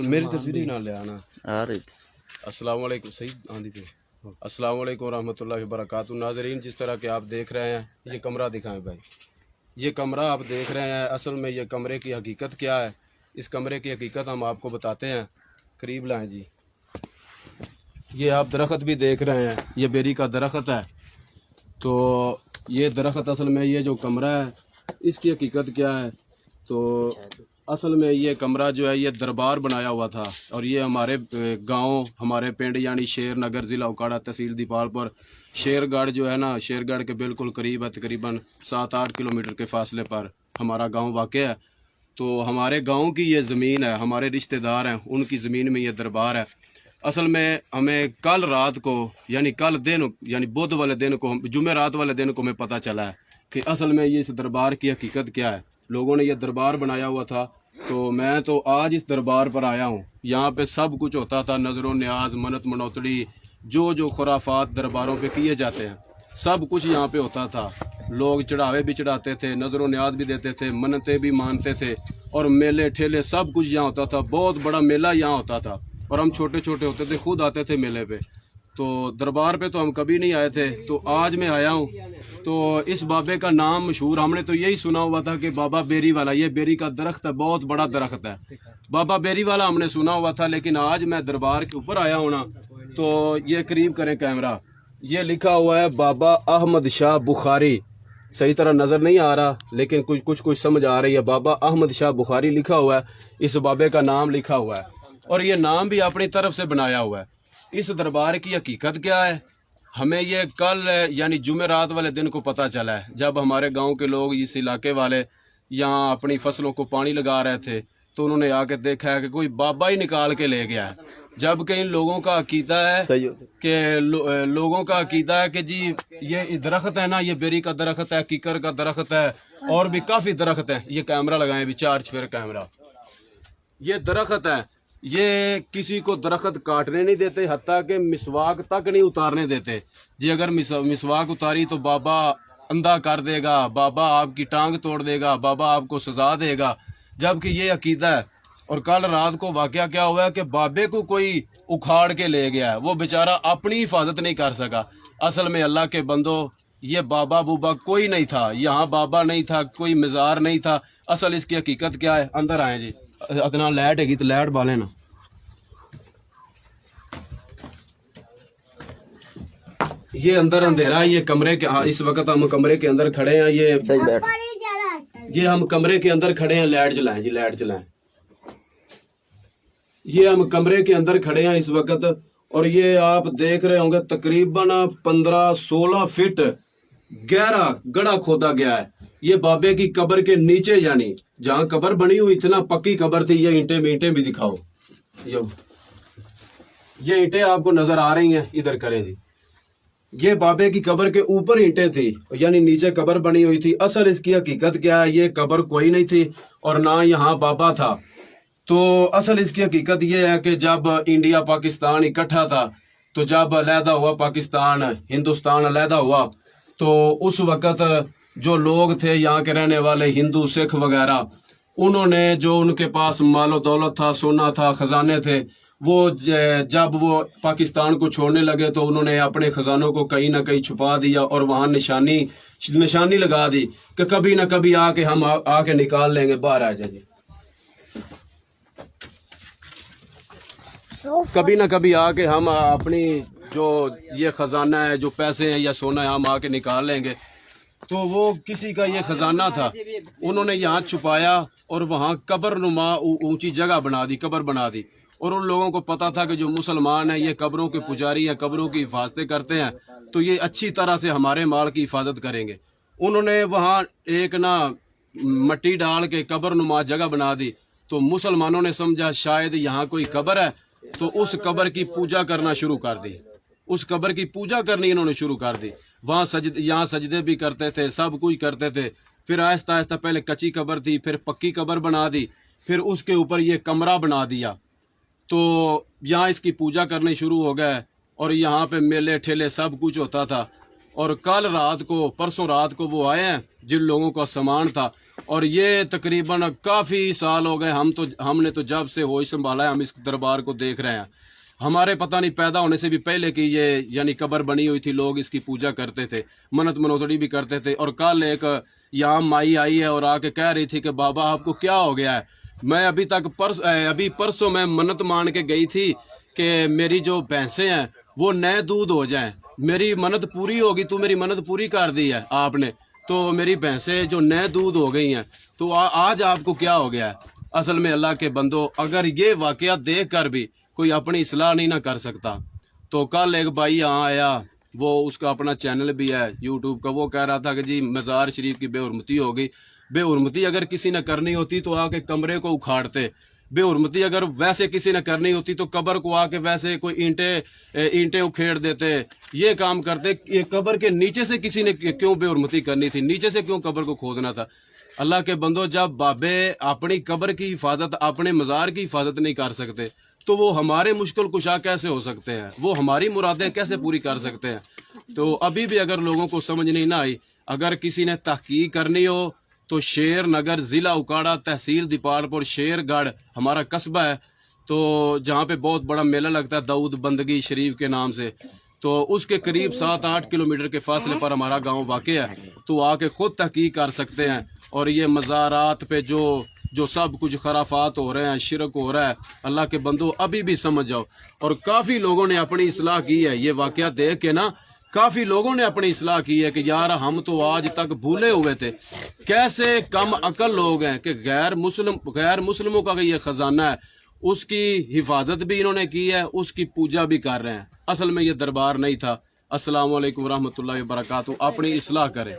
میری تصویر ہی نہ لے آنا. آ رہی تھی. السلام علیکم. صحیح آندھی پہ. السلام علیکم ورحمۃ اللہ وبرکاتہ. ناظرین، جس طرح کہ آپ دیکھ رہے ہیں یہ کمرہ دکھائیں بھائی. یہ کمرہ آپ دیکھ رہے ہیں، اصل میں یہ کمرے کی حقیقت کیا ہے، اس کمرے کی حقیقت ہم آپ کو بتاتے ہیں. قریب لائیں جی. یہ آپ درخت بھی دیکھ رہے ہیں، یہ بیری کا درخت ہے. تو یہ درخت اصل میں یہ جو کمرہ ہے اس کی حقیقت کیا ہے، تو اصل میں یہ کمرہ جو ہے یہ دربار بنایا ہوا تھا. اور یہ ہمارے گاؤں، ہمارے پنڈ یعنی شیر نگر، ضلع اوکاڑا، تحصیل دیپال پر شیر گڑھ جو ہے نا، شیر گڑھ کے بالکل قریب ہے، تقریباً 7-8 کلومیٹر کے فاصلے پر ہمارا گاؤں واقع ہے. تو ہمارے گاؤں کی یہ زمین ہے، ہمارے رشتہ دار ہیں، ان کی زمین میں یہ دربار ہے. اصل میں ہمیں کل رات کو یعنی کل دن یعنی بدھ والے دن کو، جمعرات والے دن کو ہمیں پتہ چلا ہے کہ اصل میں یہ اس دربار کی حقیقت کیا ہے. لوگوں نے یہ دربار بنایا ہوا تھا. تو میں تو آج اس دربار پر آیا ہوں. یہاں پہ سب کچھ ہوتا تھا، نظر و نیاز، منت منوتڑی، جو خرافات درباروں پہ کیے جاتے ہیں سب کچھ یہاں پہ ہوتا تھا. لوگ چڑھاوے بھی چڑھاتے تھے، نظر و نیاز بھی دیتے تھے، منتیں بھی مانتے تھے، اور میلے ٹھیلے سب کچھ یہاں ہوتا تھا. بہت بڑا میلہ یہاں ہوتا تھا، اور ہم چھوٹے چھوٹے ہوتے تھے، خود آتے تھے میلے پہ. تو دربار پہ تو ہم کبھی نہیں آئے تھے، تو آج میں آیا ہوں. تو اس بابے کا نام مشہور، ہم نے تو یہی سنا ہوا تھا کہ بابا بیری والا، یہ بیری کا درخت ہے، بہت بڑا درخت ہے، بابا بیری والا ہم نے سنا ہوا تھا. لیکن آج میں دربار کے اوپر آیا ہوں نا، تو یہ قریب کریں کیمرہ، یہ لکھا ہوا ہے بابا احمد شاہ بخاری. صحیح طرح نظر نہیں آ رہا لیکن کچھ سمجھ آ رہی ہے. بابا احمد شاہ بخاری لکھا ہوا ہے، اس بابے کا نام لکھا ہوا ہے، اور یہ نام بھی اپنی طرف سے بنایا ہوا ہے. اس دربار کی حقیقت کیا ہے، ہمیں یہ کل یعنی جمعرات والے دن کو پتہ چلا ہے، جب ہمارے گاؤں کے لوگ، اس علاقے والے یہاں اپنی فصلوں کو پانی لگا رہے تھے، تو انہوں نے آ کے دیکھا ہے کہ کوئی بابا ہی نکال کے لے گیا ہے. جبکہ ان لوگوں کا عقیدہ ہے کہ لوگوں کا عقیدہ ہے کہ جی یہ درخت ہے نا، یہ بیری کا درخت ہے، کیکر کا درخت ہے، اور بھی کافی درخت ہیں. یہ کیمرہ لگائیں بھی، 4 چفیر کیمرہ. یہ درخت ہے، یہ کسی کو درخت کاٹنے نہیں دیتے، حتیٰ کہ مسواک تک نہیں اتارنے دیتے. جی اگر مسواک اتاری تو بابا اندھا کر دے گا، بابا آپ کی ٹانگ توڑ دے گا، بابا آپ کو سزا دے گا. جبکہ یہ عقیدہ ہے. اور کل رات کو واقعہ کیا ہوا ہے کہ بابے کو کوئی اکھاڑ کے لے گیا ہے، وہ بیچارہ اپنی حفاظت نہیں کر سکا. اصل میں اللہ کے بندو، یہ بابا بوبا کوئی نہیں تھا، یہاں بابا نہیں تھا، کوئی مزار نہیں تھا. اصل اس کی حقیقت کیا ہے، اندر آئیں جی. اتنا لائٹ ہے گی تو لائٹ بالیں نا. یہ اندر اندھیرا ہے، یہ کمرے کے، اس وقت ہم کمرے کے اندر کھڑے ہیں. یہ ہم کمرے کے اندر کھڑے ہیں. لائٹ جلائیں جی، لائٹ جلائیں. یہ ہم کمرے کے اندر کھڑے ہیں اس وقت، اور یہ آپ دیکھ رہے ہوں گے تقریباً 15-16 فٹ گہرا گڑھا کھودا گیا ہے. یہ بابے کی قبر کے نیچے، یعنی جہاں قبر بنی ہوئی اتنا پکی قبر تھی. یہ اینٹیں بھی دکھاؤ، یہ اینٹیں آپ کو نظر آ رہی ہیں، ادھر کریں جی. یہ بابے کی قبر کے اوپر اینٹیں تھی، یعنی نیچے قبر بنی ہوئی تھی. اصل اس کی حقیقت کیا ہے، یہ قبر کوئی نہیں تھی اور نہ یہاں بابا تھا. تو اصل اس کی حقیقت یہ ہے کہ جب انڈیا پاکستان اکٹھا تھا، تو جب علیحدہ ہوا پاکستان، ہندوستان علیحدہ ہوا، تو اس وقت جو لوگ تھے یہاں کے رہنے والے، ہندو سکھ وغیرہ، انہوں نے جو ان کے پاس مال و دولت تھا، سونا تھا، خزانے تھے، وہ جب وہ پاکستان کو چھوڑنے لگے تو انہوں نے اپنے خزانوں کو کہیں نہ کہیں چھپا دیا، اور وہاں نشانی لگا دی کہ کبھی نہ کبھی ہم آ کے نکال لیں گے. باہر آ جائیں، کبھی نہ کبھی آ کے ہم اپنی جو یہ خزانہ ہے، جو پیسے ہیں یا سونا ہے، ہم آ کے نکال لیں گے. تو وہ کسی کا یہ خزانہ تھا، انہوں نے یہاں چھپایا اور وہاں قبر نما اونچی جگہ بنا دی، قبر بنا دی. اور ان لوگوں کو پتا تھا کہ جو مسلمان ہیں یہ قبروں کے پجاری ہیں، قبروں کی حفاظتیں کرتے ہیں، تو یہ اچھی طرح سے ہمارے مال کی حفاظت کریں گے. انہوں نے وہاں ایک مٹی ڈال کے قبر نما جگہ بنا دی. تو مسلمانوں نے سمجھا شاید یہاں کوئی قبر ہے، تو اس قبر کی پوجا کرنا شروع کر دی. اس قبر کی پوجا کرنی انہوں نے شروع کر دی. وہاں یہاں سجدے بھی کرتے تھے، سب کچھ کرتے تھے. پھر آہستہ آہستہ پہلے کچی قبر تھی، پھر پکی قبر بنا دی، پھر اس کے اوپر یہ کمرہ بنا دیا. تو یہاں اس کی پوجا کرنے شروع ہو گئے، اور یہاں پہ میلے ٹھیلے سب کچھ ہوتا تھا. اور کل رات کو، پرسوں رات کو وہ آئے ہیں جن لوگوں کا سامان تھا، اور یہ تقریباً کافی سال ہو گئے، ہم نے تو جب سے ہوش سنبھالا ہے ہم اس دربار کو دیکھ رہے ہیں۔ ہمارے پتہ نہیں پیدا ہونے سے بھی پہلے کی یہ یعنی قبر بنی ہوئی تھی، لوگ اس کی پوجا کرتے تھے، منت منوتڑی بھی کرتے تھے۔ اور کل ایک یہاں مائی آئی ہے اور آ کے کہہ رہی تھی کہ بابا آپ کو کیا ہو گیا ہے؟ میں ابھی پرسوں میں منت مان کے گئی تھی کہ میری جو بھینسیں ہیں وہ نئے دودھ ہو جائیں، میری منت پوری ہوگی، تو میری منت پوری کر دی ہے آپ نے، تو میری بھینسیں جو نئے دودھ ہو گئی ہیں، تو آج آپ کو کیا ہو گیا ہے؟ اصل میں اللہ کے بندو، اگر یہ واقعہ دیکھ کر بھی کوئی اپنی اصلاح نہیں نہ کر سکتا، تو کل ایک بھائی یہاں آیا، وہ اس کا اپنا چینل بھی ہے یوٹیوب کا، وہ کہہ رہا تھا کہ جی مزار شریف کی بے حرمتی ہو گئی۔ بے حرمتی اگر کسی نے کرنی ہوتی تو آ کے کمرے کو اکھاڑتے، بے حرمتی اگر ویسے کسی نے کرنی ہوتی تو قبر کو آ کے ویسے کوئی اینٹیں اکھیڑ دیتے، یہ کام کرتے۔ یہ قبر کے نیچے سے کسی نے کیوں بے حرمتی کرنی تھی؟ نیچے سے کیوں قبر کو کھودنا تھا؟ اللہ کے بندو، جب بابے اپنی قبر کی حفاظت، اپنے مزار کی حفاظت نہیں کر سکتے تو وہ ہمارے مشکل کشا کیسے ہو سکتے ہیں؟ وہ ہماری مرادیں کیسے پوری کر سکتے ہیں؟ تو ابھی بھی اگر لوگوں کو سمجھ نہیں نہ آئی، اگر کسی نے تحقیق کرنی ہو تو شیر نگر، ضلع اکاڑا، تحصیل دیپال پور، شیر گڑھ ہمارا قصبہ ہے، تو جہاں پہ بہت بڑا میلہ لگتا ہے داؤد بندگی شریف کے نام سے، تو اس کے قریب 7-8 کلومیٹر کے فاصلے پر ہمارا گاؤں واقع ہے، تو آ کے خود تحقیق کر سکتے ہیں۔ اور یہ مزارات پہ جو سب کچھ خرافات ہو رہے ہیں، شرک ہو رہا ہے، اللہ کے بندو ابھی بھی سمجھ جاؤ۔ اور کافی لوگوں نے اپنی اصلاح کی ہے، یہ واقعہ دیکھ کے نا کافی لوگوں نے اپنی اصلاح کی ہے کہ یار ہم تو آج تک بھولے ہوئے تھے۔ کیسے کم عقل لوگ ہیں کہ غیر مسلموں کا یہ خزانہ ہے، اس کی حفاظت بھی انہوں نے کی ہے، اس کی پوجا بھی کر رہے ہیں۔ اصل میں یہ دربار نہیں تھا۔ السلام علیکم ورحمۃ اللہ وبرکاتہ۔ اپنی اصلاح کریں۔